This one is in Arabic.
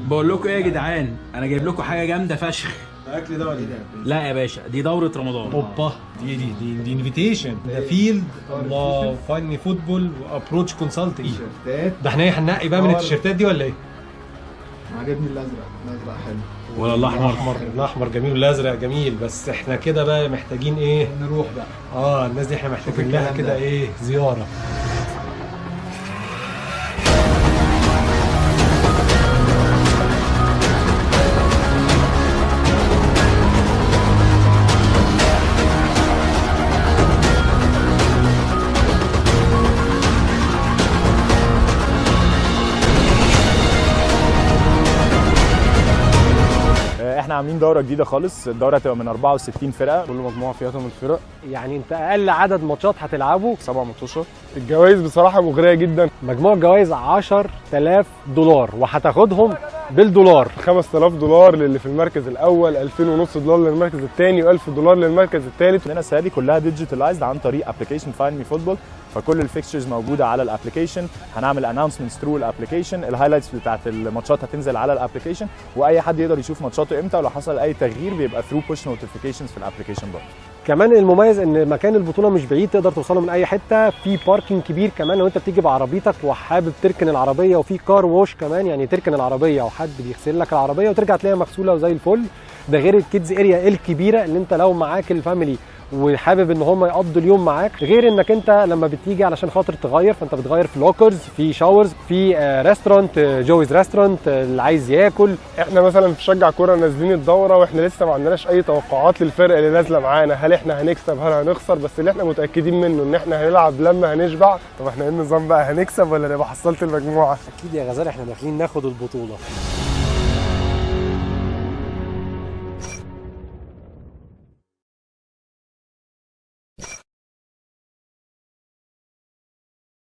بقول لكم ايه يا جدعان، انا جايب لكم حاجه جامده فشخ. الاكل ده ولا ايه؟ لا يا باشا، دي دوره رمضان. اوبا، دي انفيتيشن، ده فيلد الله فاني فوتبول وابروتش كونسلتنج. ده احنا ايه هننقي بقى من التيشيرتات دي ولا ايه؟ عجبني الازرق حلو، ولا الاحمر؟ الاحمر جميل والازرق جميل، بس احنا كده بقى محتاجين ايه؟ نروح بقى. الناس دي احنا محتاجين لها كده ايه، زياره. احنا عاملين دوره جديده خالص. الدوره هتبقى من 64 فرقه، كل مجموعه فيها 8 فرق. يعني انت اقل عدد ماتشات هتلعبه 7 ماتشات. الجوائز بصراحه مغريه جدا. مجموع الجوائز $10,000 وهتاخدهم بالدولار. $5,000 للي في المركز الاول، $2,500 للمركز الثاني، و$1,000 للمركز الثالث. عندنا السنه دي كلها ديجيتالايزد عن طريق ابلكيشن فايند مي فوتبول، فكل الفيكتشرز موجوده على الابلكيشن. هنعمل اناونسمنتس ثرو الابلكيشن، الهايلايتس بتاعت الماتشات هتنزل على الابلكيشن، واي حد يقدر يشوف ماتشاته امتى، ولو حصل اي تغيير بيبقى ثرو بوش نوتيفيكيشنز في الابلكيشن برضه. كمان المميز ان مكان البطوله مش بعيد، تقدر توصله من اي حته، في باركنج كبير كمان لو انت بتيجي بعربيتك وحابب تركن العربيه، وفي كار ووش كمان، يعني تركن العربيه وحد بيغسل لك العربيه وترجع تلاقيها مغسوله وزي الفل. ده غير الكيدز اريا الكبيره اللي انت لو معاك الفاميلي وحابب ان هم يقضوا اليوم معاك، غير انك انت لما بتيجي علشان خاطر تغير فانت بتغير في لوكرز، في شاورز، في ريستورانت جويز ريستورانت اللي عايز ياكل. احنا مثلا في شجع كوره نازلين الدوره واحنا لسه ما عندناش اي توقعات للفرق اللي نازله معانا، هل احنا هنكسب هل هنخسر، بس اللي احنا متاكدين منه ان احنا هنلعب لما هنشبع. طب احنا ايه النظام بقى، هنكسب ولا نبقى حصلت المجموعه؟ اكيد يا غزال احنا داخلين ناخد البطوله.